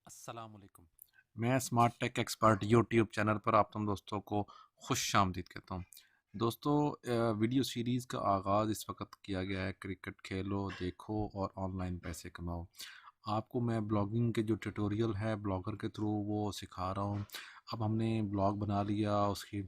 अस्सलाम वालेकुम। मैं smart tech expert YouTube channel पर आप तमाम दोस्तों को खुश आमदीद कहता हूँ। दोस्तों, वीडियो सीरीज़ का आगाज़ इस वक्त किया गया है, क्रिकेट खेलो, देखो और ऑनलाइन पैसे कमाओ। आपको मैं ब्लॉगिंग के जो ट्यूटोरियल है ब्लॉगर के थ्रू वो सिखा रहा हूँ। अब हमने ब्लॉग बना लिया, उसकी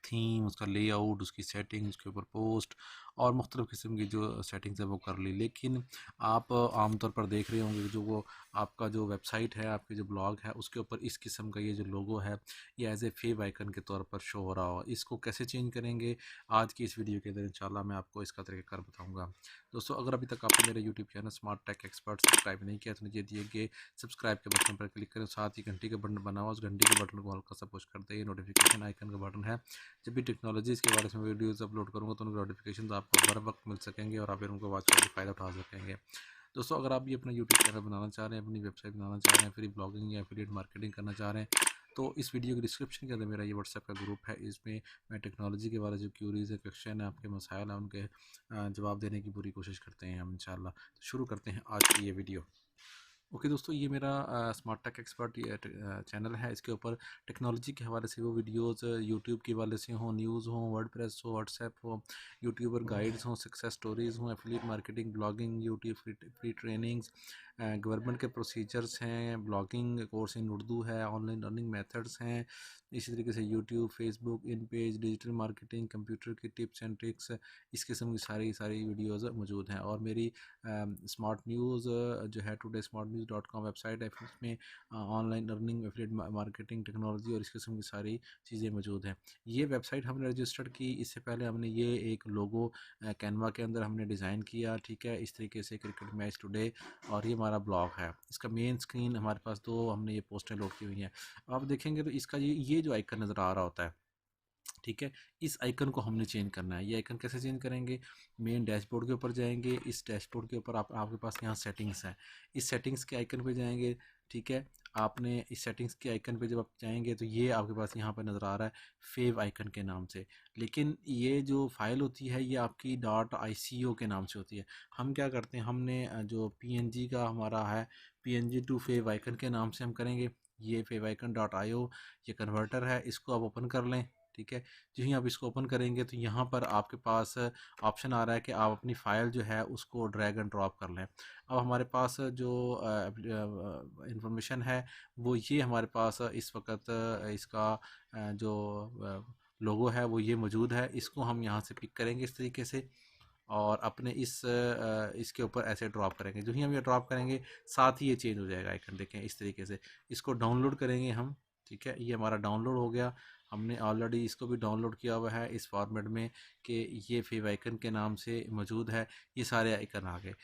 थीम, उसका लेआउट, उसकी सेटिंग, उसके ऊपर पोस्ट और मुख्तलिफ़ किस्म की जो सेटिंग्स है वो कर ली। लेकिन आप आमतौर पर देख रहे होंगे कि जो वो आपका जो वेबसाइट है, आपके जो ब्लॉग है, उसके ऊपर इस किस्म का ये जो लोगो है, ये एज़ ए फेव आइकन के तौर पर शो हो रहा हो। इसको कैसे चेंज करेंगे, आज की इस वीडियो के अंदर इंशाल्लाह मैं आपको इसका तरीक़ाकार बताऊँगा। दोस्तों, अगर अभी तक आपने मेरे YouTube channel smart tech expert subscribe नहीं किया तो नीचे दिए गए सब्सक्राइब के बटन पर क्लिक करें, साथ ही घंटी का बटन बना हुआ, उस घंटी के बटन को हल्का सा पुश कर दें। ये नोटिफिकेशन आइकन का बटन है। जब भी टेक्नोलॉजीज़ के बारे में वीडियोज़ अपलोड करूँगा तो उनके नोटिफिकेशन आपको बर वक्त मिल सकेंगे और आप फिर उनको वॉच करके फ़ायदा उठा सकेंगे। दोस्तों, अगर आप भी अपना यूट्यूब चैनल बनाना चाह रहे हैं, अपनी वेबसाइट बनाना चाह रहे हैं, फिर ब्लॉगिंग या एफिलिएट मार्केटिंग करना चाह रहे हैं, तो इस वीडियो के डिस्क्रिप्शन के अंदर मेरा ये व्हाट्सएप का ग्रुप है। इसमें मैं टेक्नोलॉजी के बारे में जो क्यूरीज़ है, क्वेश्चन है, आपके मसाइल हैं, उनके जवाब देने की पूरी कोशिश करते हैं हम इंशाल्लाह। तो शुरू करते हैं आज की ये वीडियो। ओके दोस्तों, ये मेरा स्मार्ट टेक एक्सपर्ट चैनल है। इसके ऊपर टेक्नोलॉजी के हवाले से वो वीडियोस यूट्यूब के हवाले से हों, न्यूज़ हों, वर्डप्रेस हो, व्हाट्सएप हो, यूट्यूबर गाइड्स हों, सक्सेस स्टोरीज़ हों, affiliate marketing, blogging, YouTube free free trainings, government के प्रोसीजर्स हैं, ब्लॉगिंग कोर्स इन उर्दू है, ऑनलाइन लर्निंग मेथड्स हैं। इसी तरीके से यूट्यूब, फेसबुक, इन पेज, डिजिटल मार्केटिंग, कंप्यूटर की टिप्स एंड ट्रिक्स, इस किस्म की सारी सारी वीडियोज़ मौजूद हैं। और मेरी स्मार्ट न्यूज़ जो है today smart news dot com website है, फिर इसमें online earning, affiliate marketing, technology और इस किस्म की सारी चीज़ें मौजूद हैं। ये वेबसाइट हमने रजिस्टर्ड की, इससे पहले हमने ये एक लोगो कैनवा के अंदर हमने डिज़ाइन किया, ठीक है, इस तरीके से क्रिकेट मैच टुडे, और ये हमारा ब्लॉग है। इसका मेन स्क्रीन हमारे पास दो हमने ये पोस्टें लोड की हुई हैं। आप देखेंगे तो इसका ये जो आइकन नज़र आ रहा होता है, ठीक है, इस आइकन को हमने चेंज करना है। ये आइकन कैसे चेंज करेंगे, मेन डैशबोर्ड के ऊपर जाएंगे, इस डैशबोर्ड के ऊपर आपके पास यहाँ सेटिंग्स है, इस सेटिंग्स के आइकन पे जाएंगे, ठीक है। आपने इस सेटिंग्स के आइकन पे जब आप जाएंगे तो ये आपके पास यहाँ पर नज़र आ रहा है फेव आइकन के नाम से। लेकिन ये जो फाइल होती है ये आपकी डॉट ICO के नाम से होती है। हम क्या करते हैं, हमने जो PNG का हमारा है, PNG टू फेव आइकन के नाम से हम करेंगे। ये फेव आइकन डॉट IO ये कन्वर्टर है, इसको आप ओपन कर लें, ठीक है। जो ही आप इसको ओपन करेंगे तो यहाँ पर आपके पास ऑप्शन आ रहा है कि आप अपनी फ़ाइल जो है उसको ड्रैग एंड ड्रॉप कर लें। अब हमारे पास जो इंफॉर्मेशन है वो ये हमारे पास इस वक्त इसका जो लोगो है वो ये मौजूद है। इसको हम यहाँ से पिक करेंगे इस तरीके से और अपने इसके ऊपर ऐसे ड्रॉप करेंगे। जो ही हम ये ड्रॉप करेंगे साथ ही ये चेंज हो जाएगा आइकन, देखें इस तरीके से। इसको डाउनलोड करेंगे हम, ठीक है, ये हमारा डाउनलोड हो गया। हमने ऑलरेडी इसको भी डाउनलोड किया हुआ है इस फॉर्मेट में कि ये फेव आइकन के नाम से मौजूद है। ये सारे आइकन आ गए,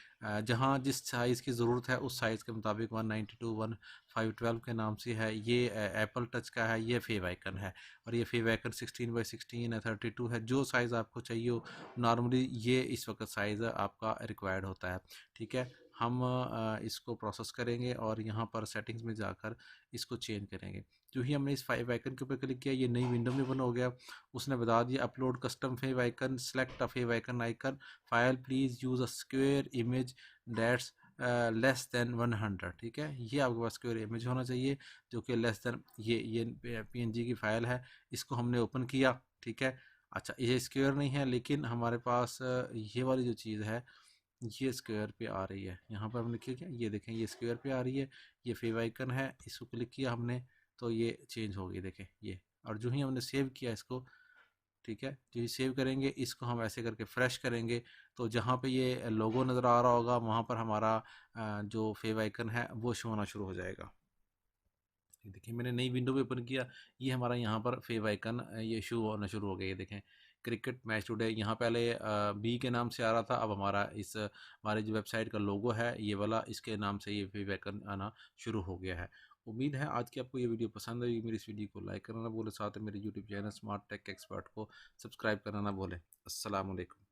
जहाँ जिस साइज़ की ज़रूरत है उस साइज़ के मुताबिक 192 1512 के नाम से है। ये एप्पल टच का है, ये फेव आइकन है। और ये फेव आइकन 16x16 है, 32 है, जो साइज़ आपको चाहिए हो। नॉर्मली ये इस वक्त साइज़ आपका रिक्वायर्ड होता है, ठीक है। हम इसको प्रोसेस करेंगे और यहाँ पर सेटिंग्स में जाकर इसको चेंज करेंगे। जो ही हमने इस फाइव आइकन के ऊपर क्लिक किया ये नई विंडो में ओपन हो गया। उसने बता दिया upload custom favicon, select a favicon file, please use a square image that's less than 100, ठीक है। ये आपके पास स्क्वायर इमेज होना चाहिए जो कि लेस देन ये PNG की फ़ाइल है। इसको हमने ओपन किया, ठीक है। अच्छा, ये स्क्वायर नहीं है लेकिन हमारे पास ये वाली जो चीज़ है ये स्क्वायर पे आ रही है। यहाँ पर हमने क्लिक किया, ये देखें ये स्क्वायर पे आ रही है। ये फेव आइकन है, इसको क्लिक किया हमने तो ये चेंज हो गई, देखें ये। और जो ही हमने सेव किया इसको, ठीक है, जो ही सेव करेंगे इसको हम ऐसे करके फ्रेश करेंगे तो जहाँ पे ये लोगो नज़र आ रहा होगा वहाँ पर हमारा जो फेव आइकन है वो शो होना शुरू हो जाएगा। ये देखिए मैंने नई विंडो भी ओपन किया, ये हमारा यहाँ पर फेव आइकन ये शो होना शुरू हो गया। ये देखें क्रिकेट मैच टुडे, यहाँ पहले बी के नाम से आ रहा था, अब हमारा इस हमारी जो वेबसाइट का लोगो है ये वाला, इसके नाम से ये फेव आइकन आना शुरू हो गया है। उम्मीद है आज की आपको ये वीडियो पसंद आई। मेरी इस वीडियो को लाइक करना ना भूलें, साथ में मेरे YouTube channel smart tech expert को सब्सक्राइब करना ना भूलें। अस्सलाम वालेकुम।